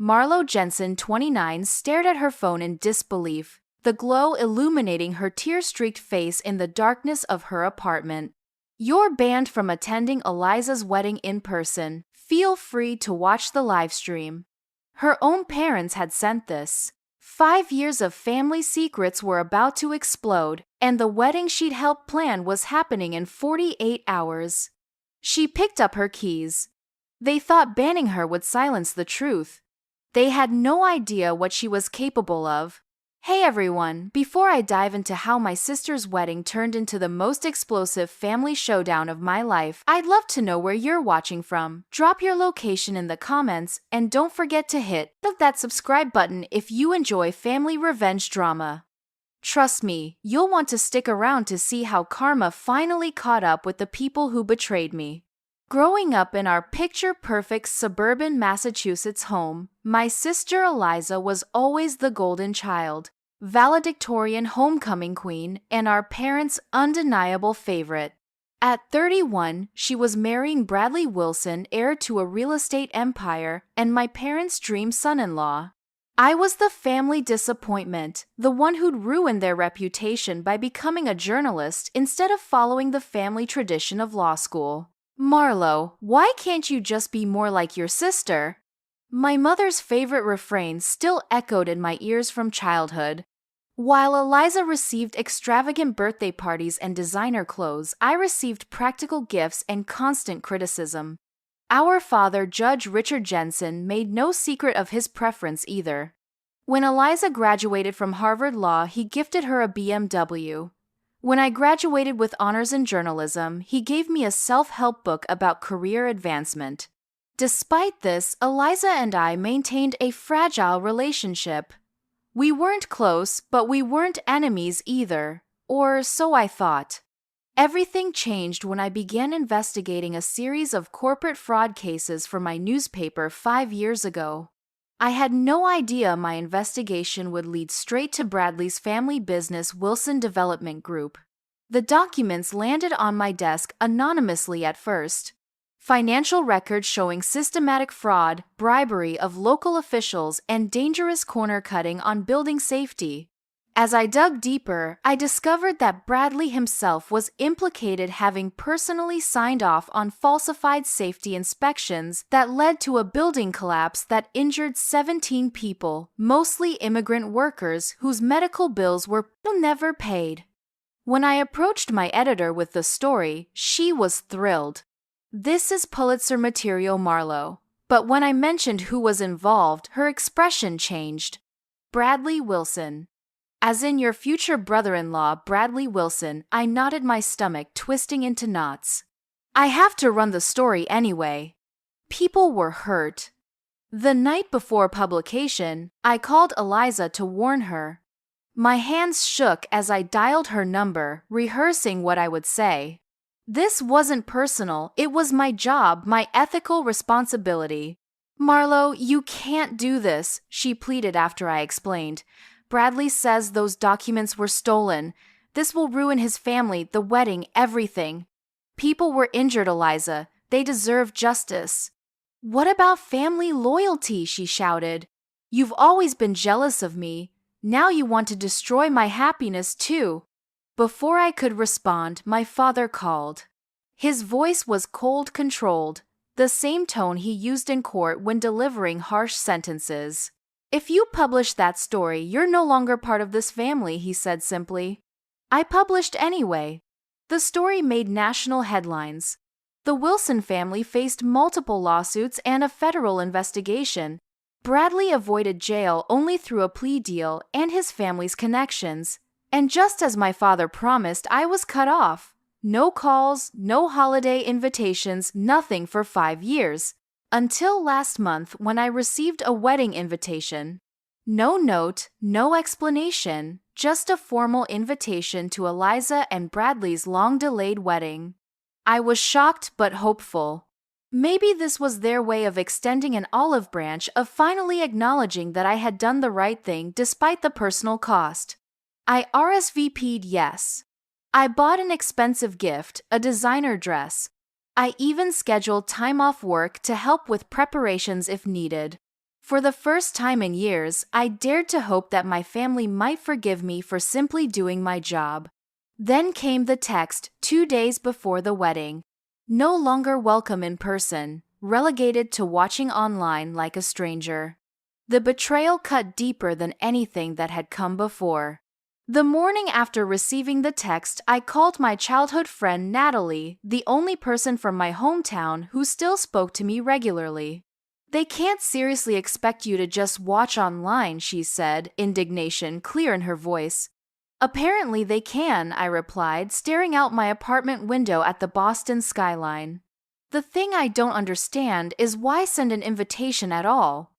Marlo Jensen, 29, stared at her phone in disbelief, the glow illuminating her tear-streaked face in the darkness of her apartment. You're banned from attending Eliza's wedding in person. Feel free to watch the livestream. Her own parents had sent this. 5 years of family secrets were about to explode, and the wedding she'd helped plan was happening in 48 hours. She picked up her keys. They thought banning her would silence the truth. They had no idea what she was capable of. Hey everyone, before I dive into how my sister's wedding turned into the most explosive family showdown of my life, I'd love to know where you're watching from. Drop your location in the comments, and don't forget to hit that subscribe button if you enjoy family revenge drama. Trust me, you'll want to stick around to see how karma finally caught up with the people who betrayed me. Growing up in our picture-perfect suburban Massachusetts home, my sister Eliza was always the golden child, valedictorian homecoming queen, and our parents' undeniable favorite. At 31, she was marrying Bradley Wilson, heir to a real estate empire, and my parents' dream son-in-law. I was the family disappointment, the one who'd ruined their reputation by becoming a journalist instead of following the family tradition of law school. Marlo, why can't you just be more like your sister? My mother's favorite refrain still echoed in my ears from childhood. While Eliza received extravagant birthday parties and designer clothes, I received practical gifts and constant criticism. Our father, Judge Richard Jensen, made no secret of his preference either. When Eliza graduated from Harvard Law, he gifted her a BMW. When I graduated with honors in journalism, he gave me a self-help book about career advancement. Despite this, Eliza and I maintained a fragile relationship. We weren't close, but we weren't enemies either, or so I thought. Everything changed when I began investigating a series of corporate fraud cases for my newspaper 5 years ago. I had no idea my investigation would lead straight to Bradley's family business, Wilson Development Group. The documents landed on my desk anonymously at first. Financial records showing systematic fraud, bribery of local officials, and dangerous corner-cutting on building safety. As I dug deeper, I discovered that Bradley himself was implicated, having personally signed off on falsified safety inspections that led to a building collapse that injured 17 people, mostly immigrant workers whose medical bills were never paid. When I approached my editor with the story, she was thrilled. This is Pulitzer material, Marlo. But when I mentioned who was involved, her expression changed. Bradley Wilson. As in your future brother-in-law, Bradley Wilson, I nodded, my stomach twisting into knots. I have to run the story anyway. People were hurt. The night before publication, I called Eliza to warn her. My hands shook as I dialed her number, rehearsing what I would say. This wasn't personal, it was my job, my ethical responsibility. Marlo, you can't do this, she pleaded after I explained. Bradley says those documents were stolen. This will ruin his family, the wedding, everything. People were injured, Eliza. They deserve justice. What about family loyalty? She shouted. You've always been jealous of me. Now you want to destroy my happiness too. Before I could respond, my father called. His voice was cold, controlled, the same tone he used in court when delivering harsh sentences. If you publish that story, you're no longer part of this family, he said simply. I published anyway. The story made national headlines. The Wilson family faced multiple lawsuits and a federal investigation. Bradley avoided jail only through a plea deal and his family's connections. And just as my father promised, I was cut off. No calls, no holiday invitations, nothing for 5 years. Until last month when I received a wedding invitation. No note, no explanation, just a formal invitation to Eliza and Bradley's long-delayed wedding. I was shocked but hopeful. Maybe this was their way of extending an olive branch, of finally acknowledging that I had done the right thing despite the personal cost. I RSVP'd yes. I bought an expensive gift, a designer dress. I even scheduled time off work to help with preparations if needed. For the first time in years, I dared to hope that my family might forgive me for simply doing my job. Then came the text 2 days before the wedding. No longer welcome in person, relegated to watching online like a stranger. The betrayal cut deeper than anything that had come before. The morning after receiving the text, I called my childhood friend Natalie, the only person from my hometown who still spoke to me regularly. "They can't seriously expect you to just watch online," she said, indignation clear in her voice. "Apparently they can," I replied, staring out my apartment window at the Boston skyline. "The thing I don't understand is why send an invitation at all?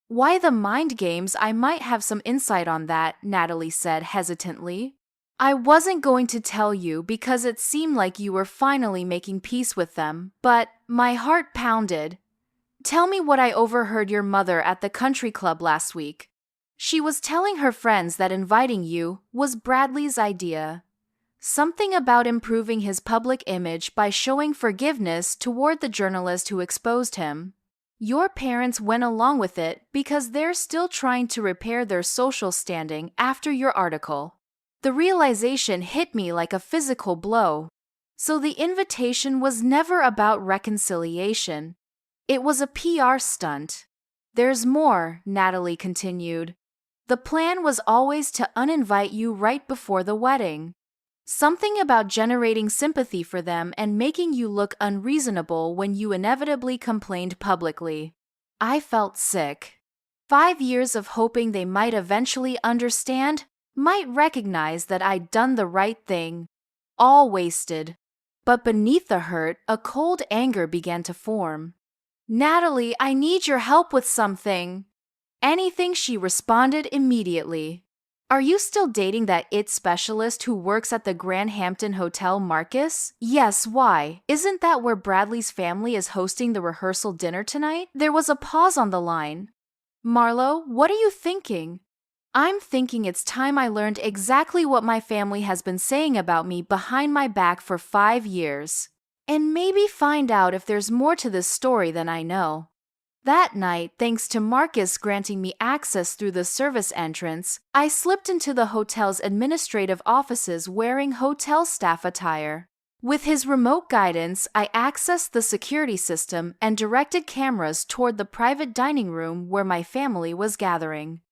Why the mind games? I might have some insight on that," Natalie said hesitantly. "I wasn't going to tell you because it seemed like you were finally making peace with them, but," my heart pounded. "Tell me what I overheard your mother at the country club last week. She was telling her friends that inviting you was Bradley's idea. Something about improving his public image by showing forgiveness toward the journalist who exposed him. Your parents went along with it because they're still trying to repair their social standing after your article." The realization hit me like a physical blow. So the invitation was never about reconciliation. It was a PR stunt. "There's more," Natalie continued. "The plan was always to uninvite you right before the wedding. Something about generating sympathy for them and making you look unreasonable when you inevitably complained publicly." I felt sick. 5 years of hoping they might eventually understand, might recognize that I'd done the right thing. All wasted. But beneath the hurt, a cold anger began to form. "Natalie, I need your help with something." "Anything," she responded immediately. "Are you still dating that IT specialist who works at the Grand Hampton Hotel, Marcus?" "Yes, why? Isn't that where Bradley's family is hosting the rehearsal dinner tonight?" There was a pause on the line. "Marlo, what are you thinking?" "I'm thinking it's time I learned exactly what my family has been saying about me behind my back for 5 years. And maybe find out if there's more to this story than I know." That night, thanks to Marcus granting me access through the service entrance, I slipped into the hotel's administrative offices wearing hotel staff attire. With his remote guidance, I accessed the security system and directed cameras toward the private dining room where my family was gathering.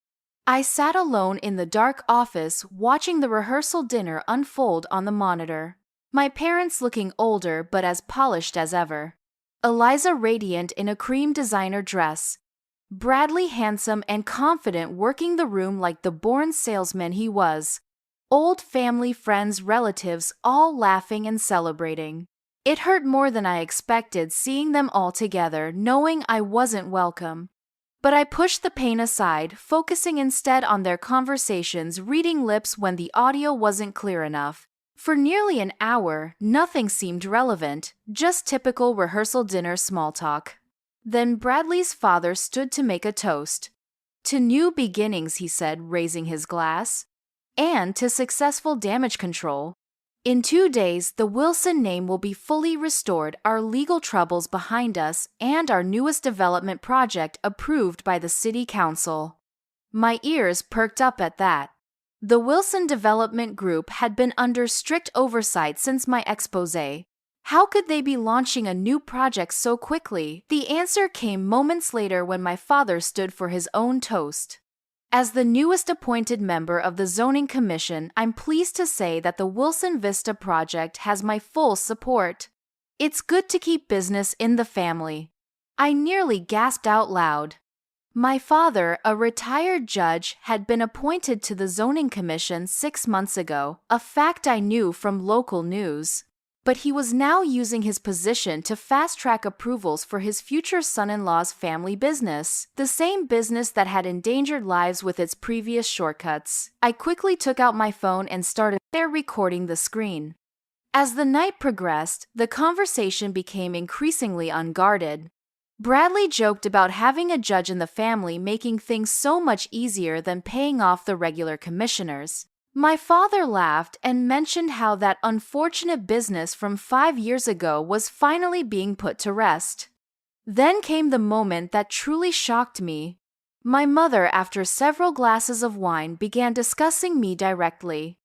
I sat alone in the dark office watching the rehearsal dinner unfold on the monitor. My parents looking older but as polished as ever. Eliza radiant in a cream designer dress. Bradley handsome and confident working the room like the born salesman he was. Old family, friends, relatives all laughing and celebrating. It hurt more than I expected seeing them all together, knowing I wasn't welcome. But I pushed the pain aside, focusing instead on their conversations, reading lips when the audio wasn't clear enough. For nearly an hour, nothing seemed relevant, just typical rehearsal dinner small talk. Then Bradley's father stood to make a toast. "To new beginnings," he said, raising his glass. "And to successful damage control. In 2 days, the Wilson name will be fully restored, our legal troubles behind us, and our newest development project approved by the City Council." My ears perked up at that. The Wilson Development Group had been under strict oversight since my exposé. How could they be launching a new project so quickly? The answer came moments later when my father stood for his own toast. As the newest appointed member of the Zoning Commission, I'm pleased to say that the Wilson Vista project has my full support. It's good to keep business in the family. I nearly gasped out loud. My father, a retired judge, had been appointed to the Zoning Commission 6 months ago, a fact I knew from local news. But he was now using his position to fast-track approvals for his future son-in-law's family business, the same business that had endangered lives with its previous shortcuts. I quickly took out my phone and started recording the screen. As the night progressed, the conversation became increasingly unguarded. Bradley joked about having a judge in the family making things so much easier than paying off the regular commissioners. My father laughed and mentioned how that unfortunate business from 5 years ago was finally being put to rest. Then came the moment that truly shocked me. My mother, after several glasses of wine, began discussing me directly.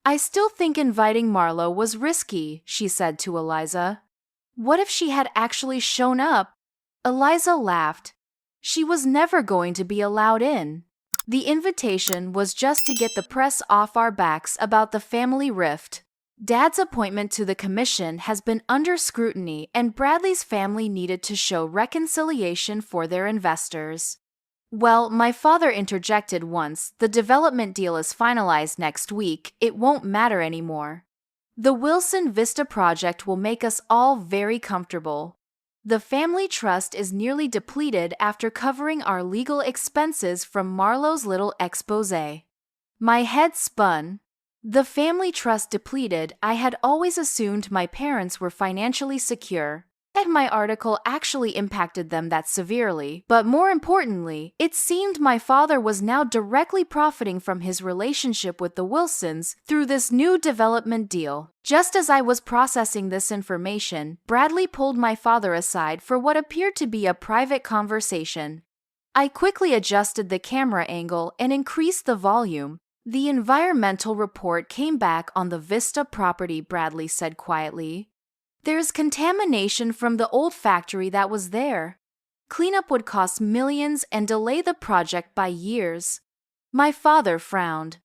I still think inviting Marlo was risky, she said to Eliza. What if she had actually shown up? Eliza laughed. She was never going to be allowed in. The invitation was just to get the press off our backs about the family rift. Dad's appointment to the commission has been under scrutiny, and Bradley's family needed to show reconciliation for their investors. Well, my father interjected once, the development deal is finalized next week, it won't matter anymore. The Wilson Vista project will make us all very comfortable. The family trust is nearly depleted after covering our legal expenses from Marlo's little exposé. My head spun. The family trust depleted, I had always assumed my parents were financially secure, and my article actually impacted them that severely. But more importantly, it seemed my father was now directly profiting from his relationship with the Wilsons through this new development deal. Just as I was processing this information, Bradley pulled my father aside for what appeared to be a private conversation. I quickly adjusted the camera angle and increased the volume. The environmental report came back on the Vista property, Bradley said quietly. There's contamination from the old factory that was there. Cleanup would cost millions and delay the project by years. My father frowned.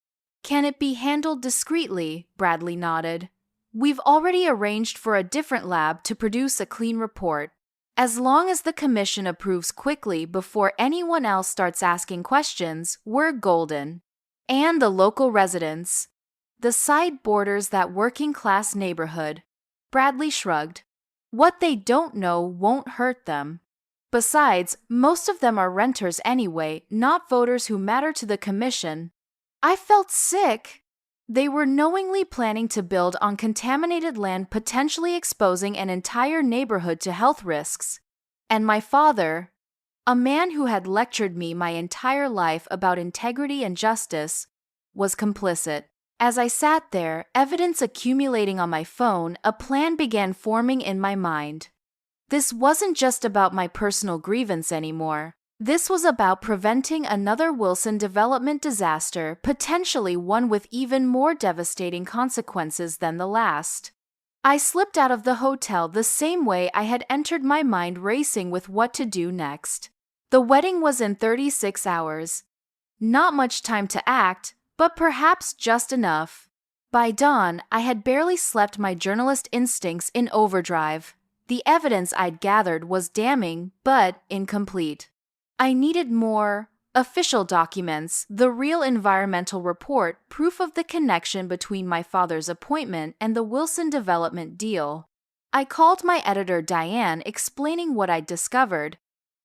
Can it be handled discreetly? Bradley nodded. We've already arranged for a different lab to produce a clean report. As long as the commission approves quickly before anyone else starts asking questions, we're golden. And the local residents. The site borders that working-class neighborhood. Bradley shrugged. What they don't know won't hurt them. Besides, most of them are renters anyway, not voters who matter to the commission. I felt sick. They were knowingly planning to build on contaminated land, potentially exposing an entire neighborhood to health risks. And my father, a man who had lectured me my entire life about integrity and justice, was complicit. As I sat there, evidence accumulating on my phone, a plan began forming in my mind. This wasn't just about my personal grievance anymore. This was about preventing another Wilson development disaster, potentially one with even more devastating consequences than the last. I slipped out of the hotel the same way I had entered, my mind racing with what to do next. The wedding was in 36 hours. Not much time to act, but perhaps just enough. By dawn, I had barely slept, my journalist instincts in overdrive. The evidence I'd gathered was damning, but incomplete. I needed more official documents, the real environmental report, proof of the connection between my father's appointment and the Wilson development deal. I called my editor Diane, explaining what I'd discovered.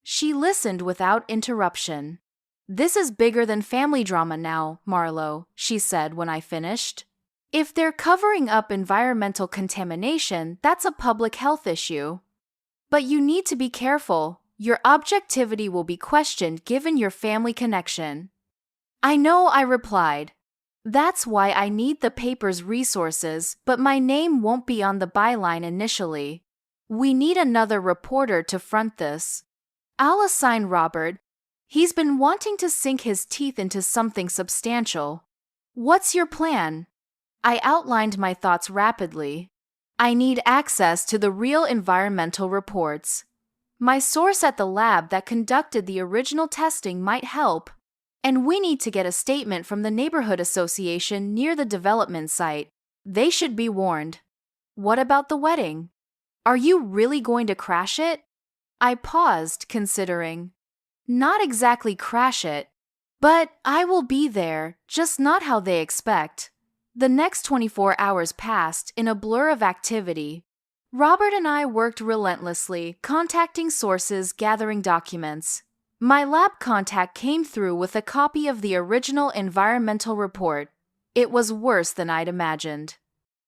She listened without interruption. This is bigger than family drama now, Marlo, she said when I finished. If they're covering up environmental contamination, that's a public health issue. But you need to be careful. Your objectivity will be questioned given your family connection. I know, I replied. That's why I need the paper's resources, but my name won't be on the byline initially. We need another reporter to front this. I'll assign Robert. He's been wanting to sink his teeth into something substantial. What's your plan? I outlined my thoughts rapidly. I need access to the real environmental reports. My source at the lab that conducted the original testing might help. And we need to get a statement from the neighborhood association near the development site. They should be warned. What about the wedding? Are you really going to crash it? I paused, considering. Not exactly crash it, but I will be there, just not how they expect. The next 24 hours passed in a blur of activity. Robert and I worked relentlessly, contacting sources, gathering documents. My lab contact came through with a copy of the original environmental report. It was worse than I'd imagined.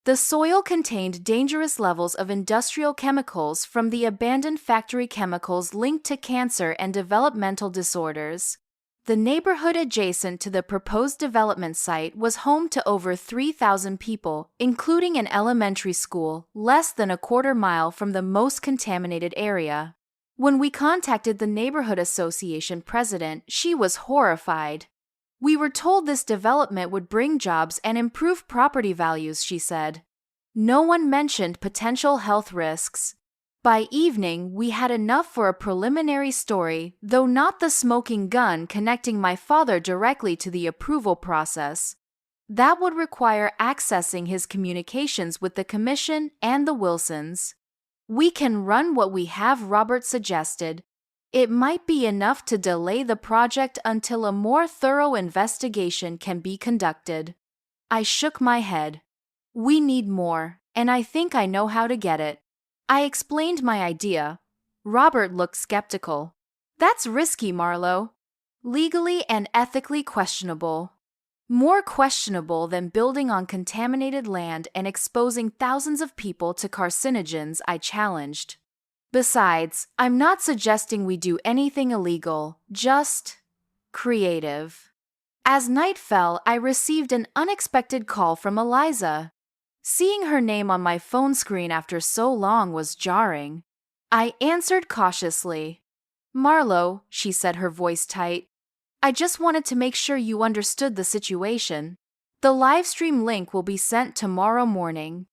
The soil contained dangerous levels of industrial chemicals from the abandoned factory, chemicals linked to cancer and developmental disorders. The neighborhood adjacent to the proposed development site was home to over 3,000 people, including an elementary school, less than a quarter mile from the most contaminated area. When we contacted the neighborhood association president, she was horrified. We were told this development would bring jobs and improve property values, she said. No one mentioned potential health risks. By evening, we had enough for a preliminary story, though not the smoking gun connecting my father directly to the approval process. That would require accessing his communications with the commission and the Wilsons. We can run what we have, Robert suggested. It might be enough to delay the project until a more thorough investigation can be conducted. I shook my head. We need more, and I think I know how to get it. I explained my idea. Robert looked skeptical. That's risky, Marlowe. Legally and ethically questionable. More questionable than building on contaminated land and exposing thousands of people to carcinogens, I challenged. Besides, I'm not suggesting we do anything illegal, just creative. As night fell, I received an unexpected call from Eliza. Seeing her name on my phone screen after so long was jarring. I answered cautiously. Marlowe, she said, her voice tight. I just wanted to make sure you understood the situation. The livestream link will be sent tomorrow morning.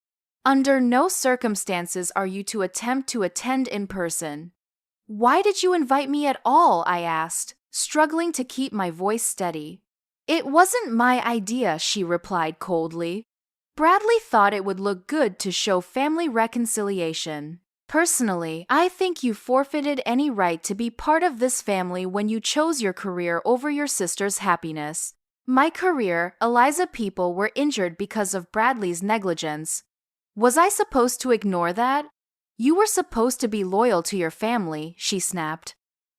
Under no circumstances are you to attempt to attend in person. Why did you invite me at all? I asked, struggling to keep my voice steady. It wasn't my idea, she replied coldly. Bradley thought it would look good to show family reconciliation. Personally, I think you forfeited any right to be part of this family when you chose your career over your sister's happiness. My career, Eliza, people were injured because of Bradley's negligence. Was I supposed to ignore that? You were supposed to be loyal to your family, she snapped.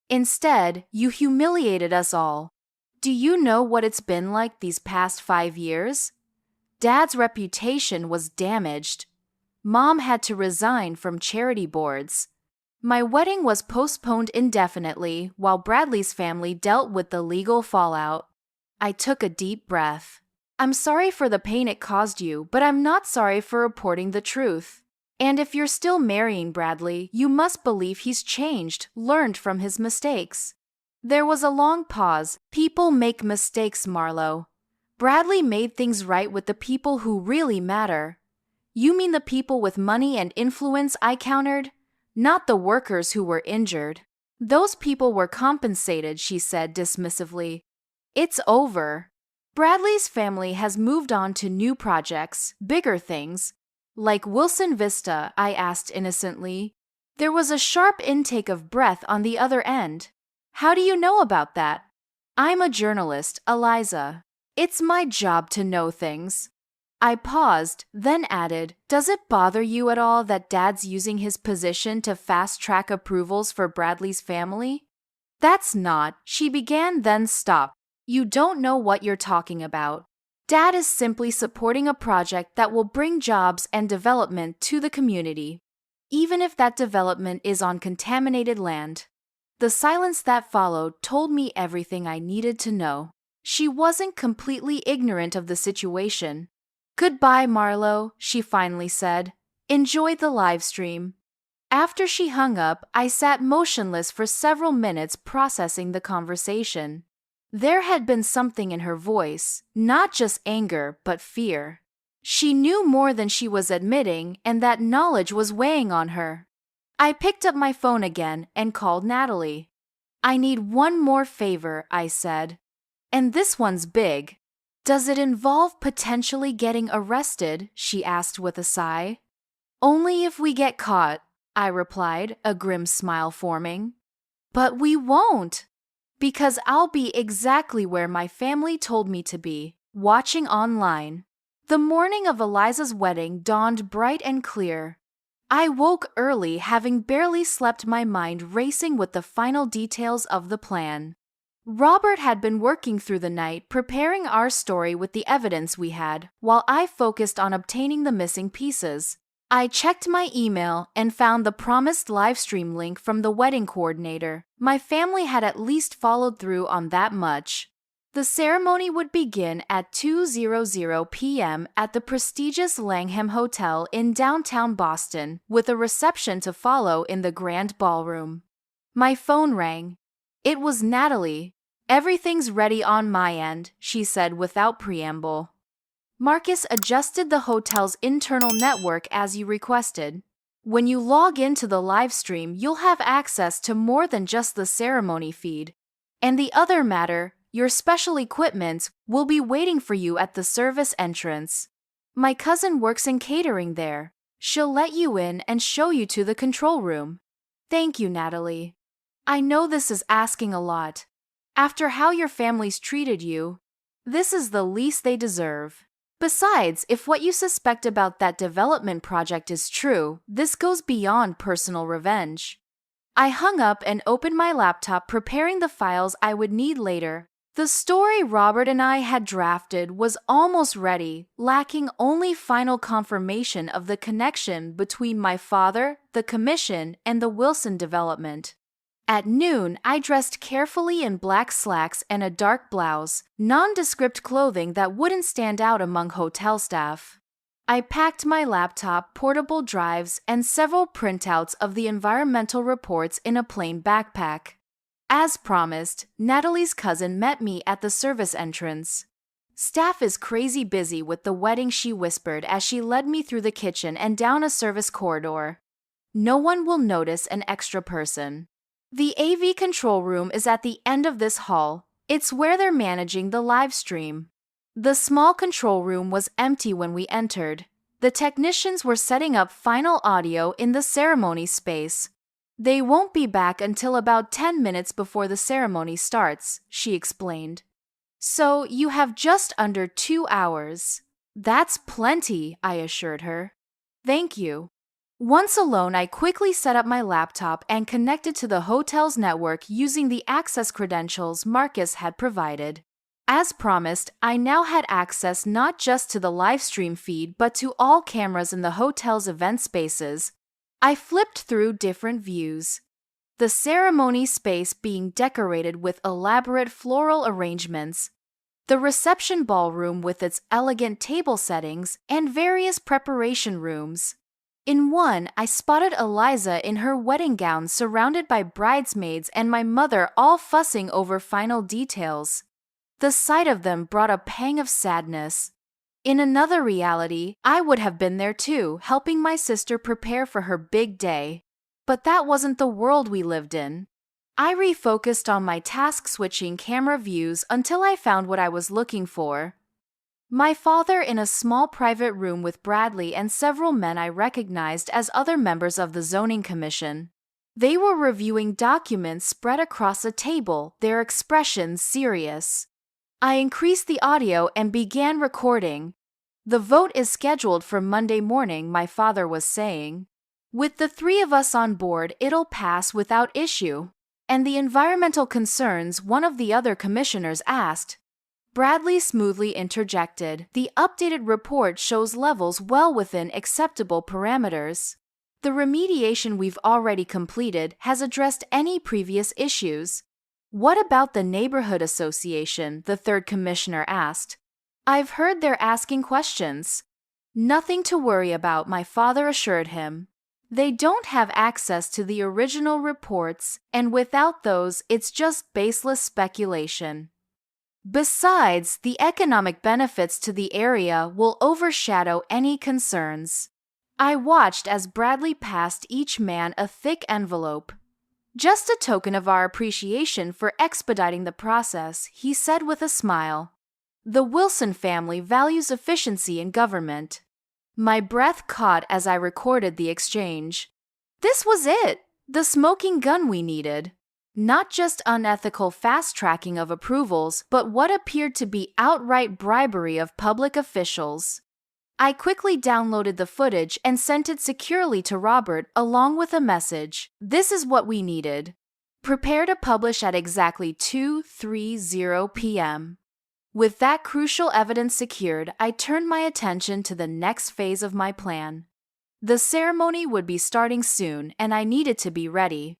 Instead, you humiliated us all. Do you know what it's been like these past 5 years? Dad's reputation was damaged. Mom had to resign from charity boards. My wedding was postponed indefinitely while Bradley's family dealt with the legal fallout. I took a deep breath. I'm sorry for the pain it caused you, but I'm not sorry for reporting the truth. And if you're still marrying Bradley, you must believe he's changed, learned from his mistakes. There was a long pause. People make mistakes, Marlowe. Bradley made things right with the people who really matter. You mean the people with money and influence, I countered? Not the workers who were injured. Those people were compensated, she said dismissively. It's over. Bradley's family has moved on to new projects, bigger things. Like Wilson Vista, I asked innocently. There was a sharp intake of breath on the other end. How do you know about that? I'm a journalist, Eliza. It's my job to know things. I paused, then added, does it bother you at all that Dad's using his position to fast-track approvals for Bradley's family? That's not, she began, then stopped. You don't know what you're talking about. Dad is simply supporting a project that will bring jobs and development to the community, even if that development is on contaminated land. The silence that followed told me everything I needed to know. She wasn't completely ignorant of the situation. Goodbye, Marlowe, she finally said. Enjoy the live stream. After she hung up, I sat motionless for several minutes processing the conversation. There had been something in her voice, not just anger, but fear. She knew more than she was admitting, and that knowledge was weighing on her. I picked up my phone again and called Natalie. I need one more favor, I said. And this one's big. Does it involve potentially getting arrested? She asked with a sigh. Only if we get caught, I replied, a grim smile forming. But we won't. Because I'll be exactly where my family told me to be, watching online. The morning of Eliza's wedding dawned bright and clear. I woke early, having barely slept, my mind racing with the final details of the plan. Robert had been working through the night preparing our story with the evidence we had, while I focused on obtaining the missing pieces. I checked my email and found the promised livestream link from the wedding coordinator. My family had at least followed through on that much. The ceremony would begin at 2:00 p.m. at the prestigious Langham Hotel in downtown Boston, with a reception to follow in the grand ballroom. My phone rang. It was Natalie. "Everything's ready on my end," she said without preamble. "Marcus adjusted the hotel's internal network as you requested. When you log into the live stream, you'll have access to more than just the ceremony feed. And the other matter, your special equipment, will be waiting for you at the service entrance. My cousin works in catering there. She'll let you in and show you to the control room." "Thank you, Natalie. I know this is asking a lot. After how your family's treated you, this is the least they deserve. Besides, if what you suspect about that development project is true, this goes beyond personal revenge." I hung up and opened my laptop, preparing the files I would need later. The story Robert and I had drafted was almost ready, lacking only final confirmation of the connection between my father, the commission, and the Wilson development. At noon, I dressed carefully in black slacks and a dark blouse, nondescript clothing that wouldn't stand out among hotel staff. I packed my laptop, portable drives, and several printouts of the environmental reports in a plain backpack. As promised, Natalie's cousin met me at the service entrance. "Staff is crazy busy with the wedding," she whispered as she led me through the kitchen and down a service corridor. "No one will notice an extra person. The AV control room is at the end of this hall. It's where they're managing the live stream." The small control room was empty when we entered. The technicians were setting up final audio in the ceremony space. "They won't be back until about 10 minutes before the ceremony starts," she explained. "So you have just under 2 hours." "That's plenty," I assured her. "Thank you." Once alone, I quickly set up my laptop and connected to the hotel's network using the access credentials Marcus had provided. As promised, I now had access not just to the live stream feed but to all cameras in the hotel's event spaces. I flipped through different views. The ceremony space being decorated with elaborate floral arrangements, the reception ballroom with its elegant table settings, and various preparation rooms. In one, I spotted Eliza in her wedding gown surrounded by bridesmaids and my mother all fussing over final details. The sight of them brought a pang of sadness. In another reality, I would have been there too, helping my sister prepare for her big day. But that wasn't the world we lived in. I refocused on my task, switching camera views until I found what I was looking for. My father in a small private room with Bradley and several men I recognized as other members of the zoning commission. They were reviewing documents spread across a table, their expressions serious. I increased the audio and began recording. "The vote is scheduled for Monday morning," my father was saying. "With the 3 of us on board, it'll pass without issue." "And the environmental concerns?" one of the other commissioners asked. Bradley smoothly interjected. "The updated report shows levels well within acceptable parameters. The remediation we've already completed has addressed any previous issues." "What about the neighborhood association?" the third commissioner asked. "I've heard they're asking questions." "Nothing to worry about," my father assured him. "They don't have access to the original reports, and without those, it's just baseless speculation. Besides, the economic benefits to the area will overshadow any concerns." I watched as Bradley passed each man a thick envelope. "Just a token of our appreciation for expediting the process," he said with a smile. "The Wilson family values efficiency in government." My breath caught as I recorded the exchange. This was it, the smoking gun we needed. Not just unethical fast-tracking of approvals, but what appeared to be outright bribery of public officials. I quickly downloaded the footage and sent it securely to Robert along with a message. "This is what we needed. Prepare to publish at exactly 2:30 p.m. With that crucial evidence secured, I turned my attention to the next phase of my plan. The ceremony would be starting soon, and I needed to be ready.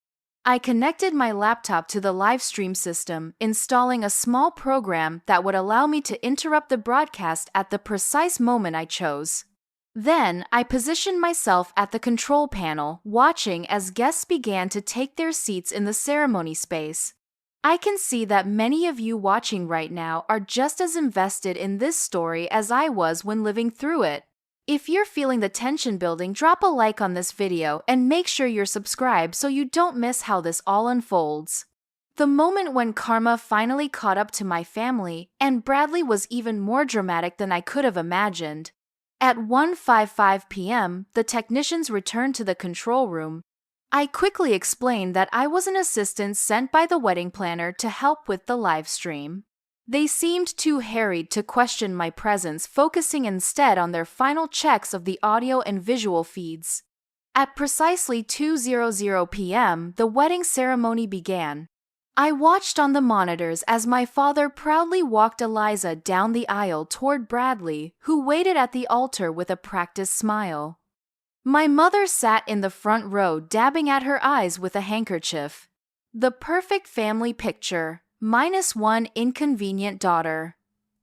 I connected my laptop to the live stream system, installing a small program that would allow me to interrupt the broadcast at the precise moment I chose. Then, I positioned myself at the control panel, watching as guests began to take their seats in the ceremony space. I can see that many of you watching right now are just as invested in this story as I was when living through it. If you're feeling the tension building, drop a like on this video and make sure you're subscribed so you don't miss how this all unfolds. The moment when karma finally caught up to my family, and Bradley, was even more dramatic than I could have imagined. At 1:55 p.m., the technicians returned to the control room. I quickly explained that I was an assistant sent by the wedding planner to help with the live stream. They seemed too harried to question my presence, focusing instead on their final checks of the audio and visual feeds. At precisely 2:00 p.m., the wedding ceremony began. I watched on the monitors as my father proudly walked Eliza down the aisle toward Bradley, who waited at the altar with a practiced smile. My mother sat in the front row, dabbing at her eyes with a handkerchief. The perfect family picture, minus one inconvenient daughter.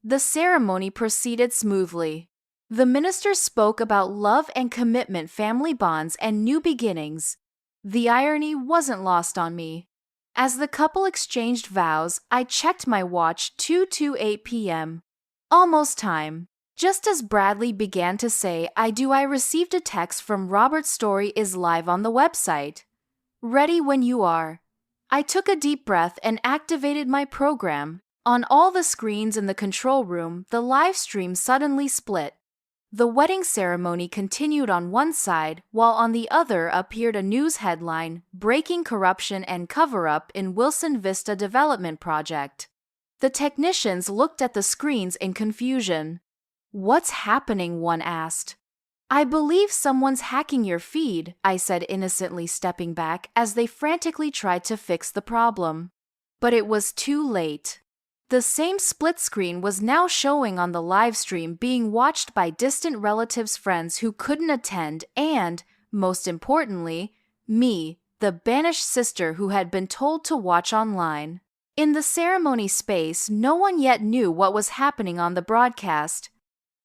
The ceremony proceeded smoothly. The minister spoke about love and commitment, family bonds, and new beginnings. The irony wasn't lost on me. As the couple exchanged vows, I checked my watch. 2:28 p.m. Almost time. Just as Bradley began to say I do, I received a text from Robert. Story is live on the website. Ready when you are. I took a deep breath and activated my program. On all the screens in the control room, the live stream suddenly split. The wedding ceremony continued on one side, while on the other appeared a news headline, "Breaking Corruption and Cover-Up in Wilson Vista Development Project." The technicians looked at the screens in confusion. "What's happening?" one asked. "I believe someone's hacking your feed," I said, innocently stepping back as they frantically tried to fix the problem. But it was too late. The same split screen was now showing on the live stream, being watched by distant relatives, friends who couldn't attend, and, most importantly, me, the banished sister who had been told to watch online. In the ceremony space, no one yet knew what was happening on the broadcast.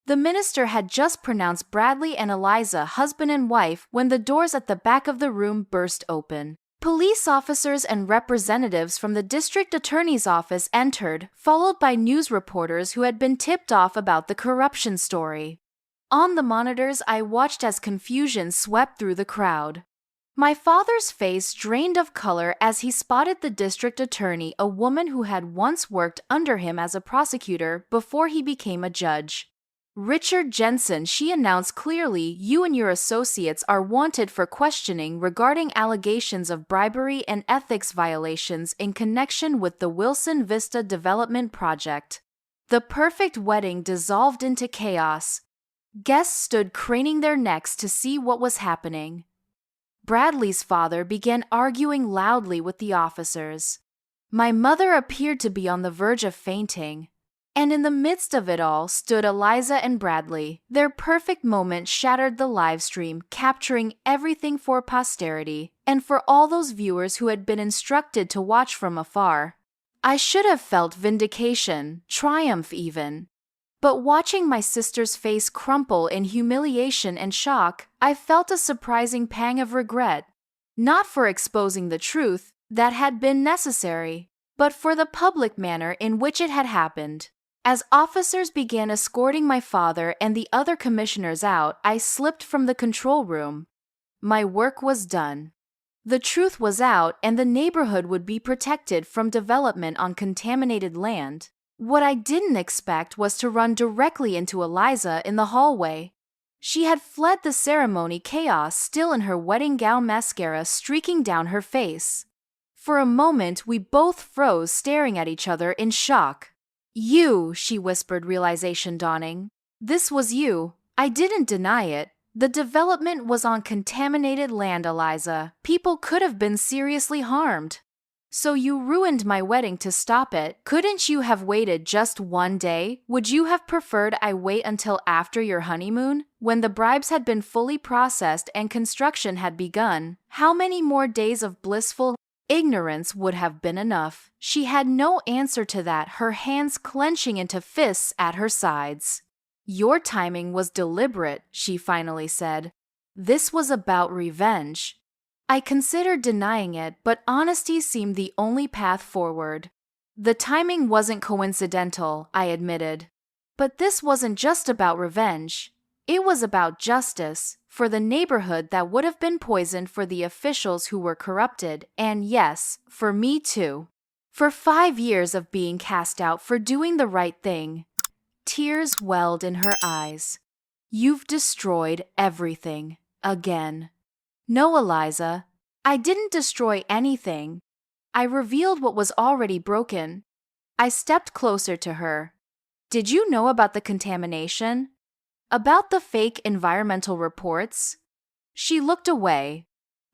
The minister had just pronounced Bradley and Eliza husband and wife when the doors at the back of the room burst open. Police officers and representatives from the district attorney's office entered, followed by news reporters who had been tipped off about the corruption story. On the monitors, I watched as confusion swept through the crowd. My father's face drained of color as he spotted the district attorney, a woman who had once worked under him as a prosecutor before he became a judge. "Richard Jensen," she announced clearly, "you and your associates are wanted for questioning regarding allegations of bribery and ethics violations in connection with the Wilson Vista Development Project." The perfect wedding dissolved into chaos. Guests stood craning their necks to see what was happening. Bradley's father began arguing loudly with the officers. My mother appeared to be on the verge of fainting. And in the midst of it all stood Eliza and Bradley. Their perfect moment shattered the live stream, capturing everything for posterity and for all those viewers who had been instructed to watch from afar. I should have felt vindication, triumph even. But watching my sister's face crumple in humiliation and shock, I felt a surprising pang of regret. Not for exposing the truth, that had been necessary, but for the public manner in which it had happened. As officers began escorting my father and the other commissioners out, I slipped from the control room. My work was done. The truth was out, and the neighborhood would be protected from development on contaminated land. What I didn't expect was to run directly into Eliza in the hallway. She had fled the ceremony, chaos still in her wedding gown, mascara streaking down her face. For a moment, we both froze, staring at each other in shock. "You," she whispered, realization dawning. "This was you. I didn't deny it. The development was on contaminated land, Eliza. People could have been seriously harmed. So you ruined my wedding to stop it. Couldn't you have waited just one day? Would you have preferred I wait until after your honeymoon, when the bribes had been fully processed and construction had begun? How many more days of blissful ignorance would have been enough?" She had no answer to that, her hands clenching into fists at her sides. Your timing was deliberate, she finally said. This was about revenge. I considered denying it, but honesty seemed the only path forward. The timing wasn't coincidental, I admitted. But this wasn't just about revenge. It was about justice, for the neighborhood that would have been poisoned for the officials who were corrupted, and yes, for me too. For 5 years of being cast out for doing the right thing. Tears welled in her eyes. You've destroyed everything. Again. No, Eliza. I didn't destroy anything. I revealed what was already broken. I stepped closer to her. Did you know about the contamination? About the fake environmental reports? She looked away.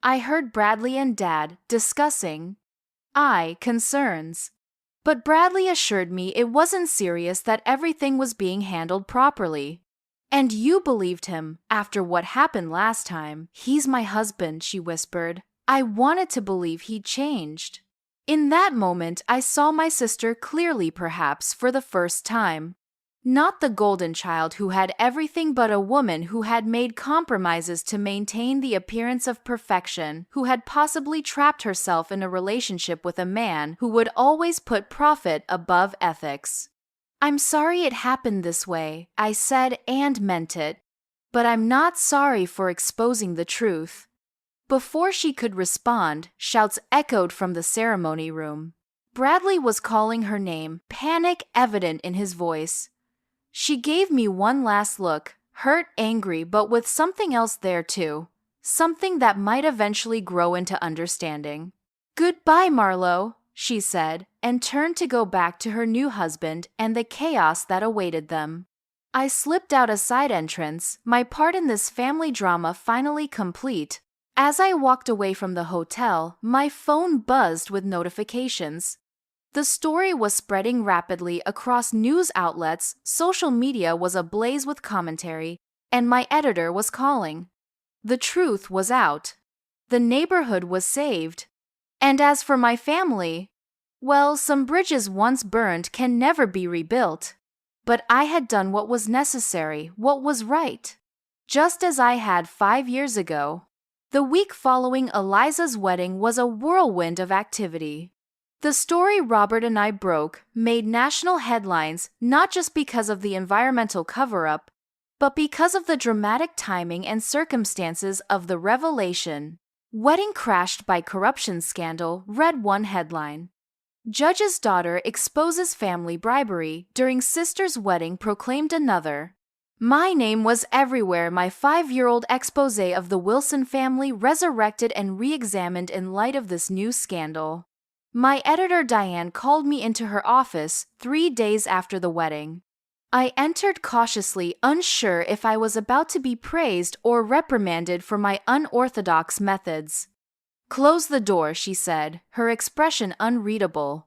I heard Bradley and Dad discussing concerns. But Bradley assured me it wasn't serious, that everything was being handled properly. And you believed him, after what happened last time. He's my husband, she whispered. I wanted to believe he'd changed. In that moment, I saw my sister clearly, perhaps for the first time. Not the golden child who had everything, but a woman who had made compromises to maintain the appearance of perfection, who had possibly trapped herself in a relationship with a man who would always put profit above ethics. I'm sorry it happened this way, I said, and meant it. But I'm not sorry for exposing the truth. Before she could respond, shouts echoed from the ceremony room. Bradley was calling her name, panic evident in his voice. She gave me one last look, hurt, angry, but with something else there too. Something that might eventually grow into understanding. Goodbye, Marlowe, she said, and turned to go back to her new husband and the chaos that awaited them. I slipped out a side entrance, my part in this family drama finally complete. As I walked away from the hotel, my phone buzzed with notifications. The story was spreading rapidly across news outlets, social media was ablaze with commentary, and my editor was calling. The truth was out. The neighborhood was saved. And as for my family, well, some bridges once burned can never be rebuilt. But I had done what was necessary, what was right. Just as I had 5 years ago. The week following Eliza's wedding was a whirlwind of activity. The story Robert and I broke made national headlines not just because of the environmental cover-up, but because of the dramatic timing and circumstances of the revelation. Wedding crashed by corruption scandal, read one headline. Judge's daughter exposes family bribery during sister's wedding, proclaimed another. My name was everywhere. My 5-year-old expose of the Wilson family resurrected and re-examined in light of this new scandal. My editor Diane called me into her office 3 days after the wedding. I entered cautiously, unsure if I was about to be praised or reprimanded for my unorthodox methods. Close the door, she said, her expression unreadable.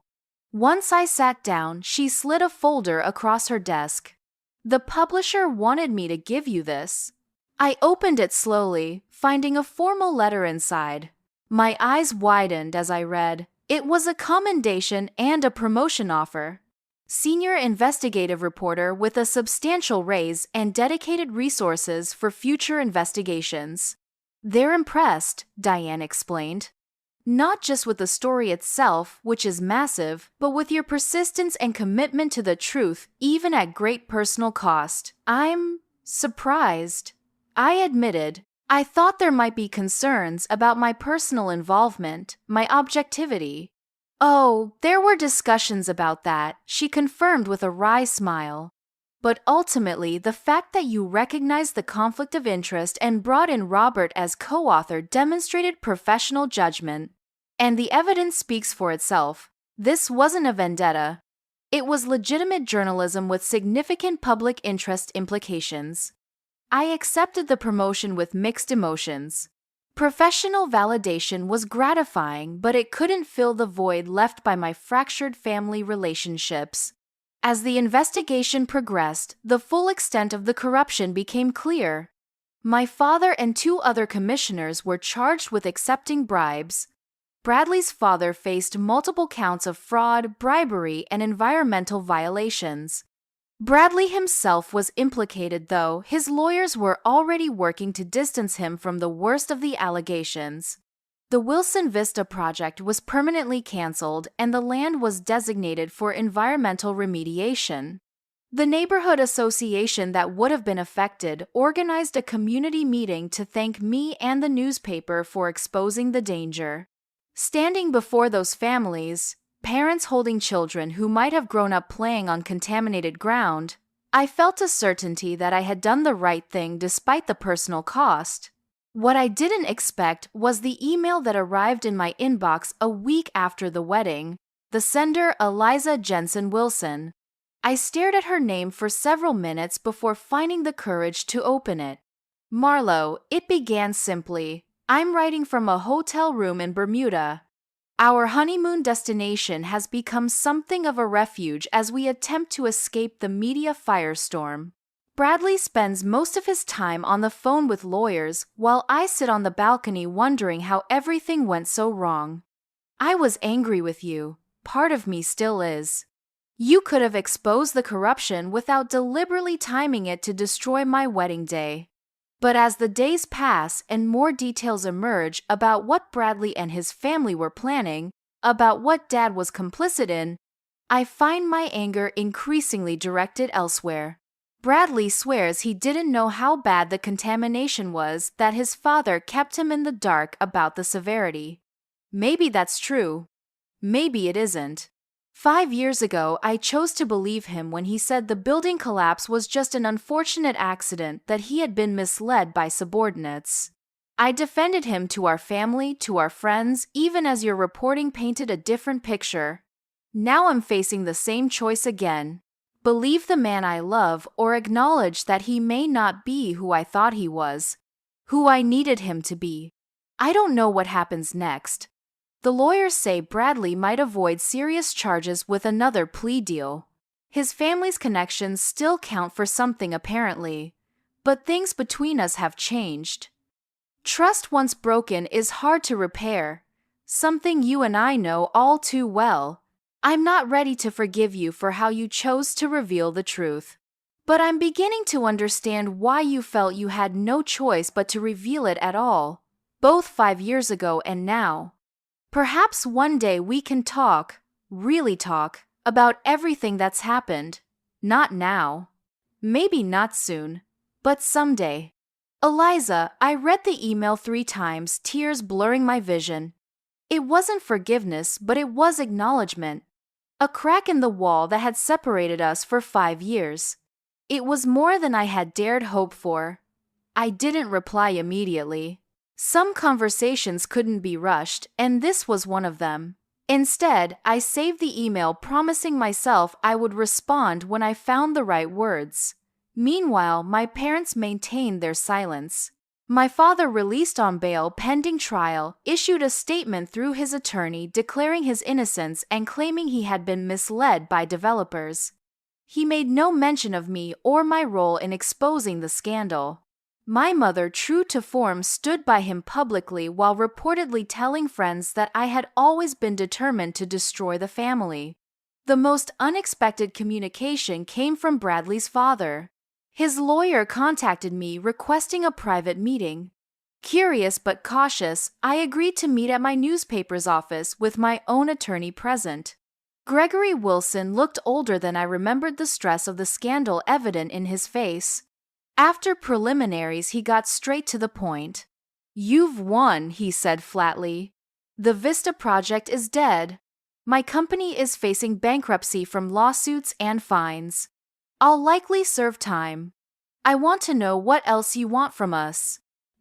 Once I sat down, she slid a folder across her desk. The publisher wanted me to give you this. I opened it slowly, finding a formal letter inside. My eyes widened as I read. It was a commendation and a promotion offer. Senior investigative reporter with a substantial raise and dedicated resources for future investigations. They're impressed, Diane explained. Not just with the story itself, which is massive, but with your persistence and commitment to the truth, even at great personal cost. I'm surprised. I admitted. I thought there might be concerns about my personal involvement, my objectivity. Oh, there were discussions about that, she confirmed with a wry smile. But ultimately, the fact that you recognized the conflict of interest and brought in Robert as co-author demonstrated professional judgment. And the evidence speaks for itself. This wasn't a vendetta. It was legitimate journalism with significant public interest implications. I accepted the promotion with mixed emotions. Professional validation was gratifying, but it couldn't fill the void left by my fractured family relationships. As the investigation progressed, the full extent of the corruption became clear. My father and 2 other commissioners were charged with accepting bribes. Bradley's father faced multiple counts of fraud, bribery, and environmental violations. Bradley himself was implicated, though his lawyers were already working to distance him from the worst of the allegations. The Wilson Vista project was permanently canceled and the land was designated for environmental remediation. The neighborhood association that would have been affected organized a community meeting to thank me and the newspaper for exposing the danger. Standing before those families, parents holding children who might have grown up playing on contaminated ground, I felt a certainty that I had done the right thing despite the personal cost. What I didn't expect was the email that arrived in my inbox a week after the wedding, the sender Eliza Jensen Wilson. I stared at her name for several minutes before finding the courage to open it. Marlo, it began simply. I'm writing from a hotel room in Bermuda. Our honeymoon destination has become something of a refuge as we attempt to escape the media firestorm. Bradley spends most of his time on the phone with lawyers while I sit on the balcony wondering how everything went so wrong. I was angry with you. Part of me still is. You could have exposed the corruption without deliberately timing it to destroy my wedding day. But as the days pass and more details emerge about what Bradley and his family were planning, about what Dad was complicit in, I find my anger increasingly directed elsewhere. Bradley swears he didn't know how bad the contamination was, that his father kept him in the dark about the severity. Maybe that's true. Maybe it isn't. 5 years ago, I chose to believe him when he said the building collapse was just an unfortunate accident, that he had been misled by subordinates. I defended him to our family, to our friends, even as your reporting painted a different picture. Now I'm facing the same choice again. Believe the man I love or acknowledge that he may not be who I thought he was, who I needed him to be. I don't know what happens next. The lawyers say Bradley might avoid serious charges with another plea deal. His family's connections still count for something apparently, but things between us have changed. Trust once broken is hard to repair, something you and I know all too well. I'm not ready to forgive you for how you chose to reveal the truth. But I'm beginning to understand why you felt you had no choice but to reveal it at all, both 5 years ago and now. Perhaps one day we can talk, really talk, about everything that's happened. Not now. Maybe not soon, but someday. Eliza, I read the email 3 times, tears blurring my vision. It wasn't forgiveness, but it was acknowledgement. A crack in the wall that had separated us for 5 years. It was more than I had dared hope for. I didn't reply immediately. Some conversations couldn't be rushed, and this was one of them. Instead, I saved the email, promising myself I would respond when I found the right words. Meanwhile, my parents maintained their silence. My father, released on bail pending trial, issued a statement through his attorney declaring his innocence and claiming he had been misled by developers. He made no mention of me or my role in exposing the scandal. My mother, true to form, stood by him publicly while reportedly telling friends that I had always been determined to destroy the family. The most unexpected communication came from Bradley's father. His lawyer contacted me requesting a private meeting. Curious but cautious, I agreed to meet at my newspaper's office with my own attorney present. Gregory Wilson looked older than I remembered, the stress of the scandal evident in his face. After preliminaries, he got straight to the point. "You've won," he said flatly. "The Vista project is dead. My company is facing bankruptcy from lawsuits and fines. I'll likely serve time. I want to know what else you want from us."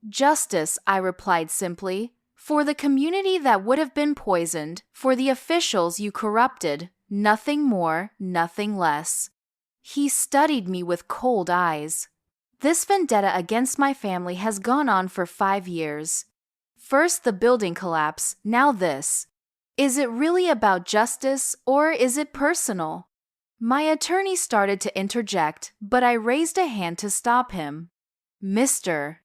"Justice," I replied simply. "For the community that would have been poisoned, for the officials you corrupted, nothing more, nothing less." He studied me with cold eyes. This vendetta against my family has gone on for 5 years. First the building collapse, now this. Is it really about justice, or is it personal? My attorney started to interject, but I raised a hand to stop him. "Mr.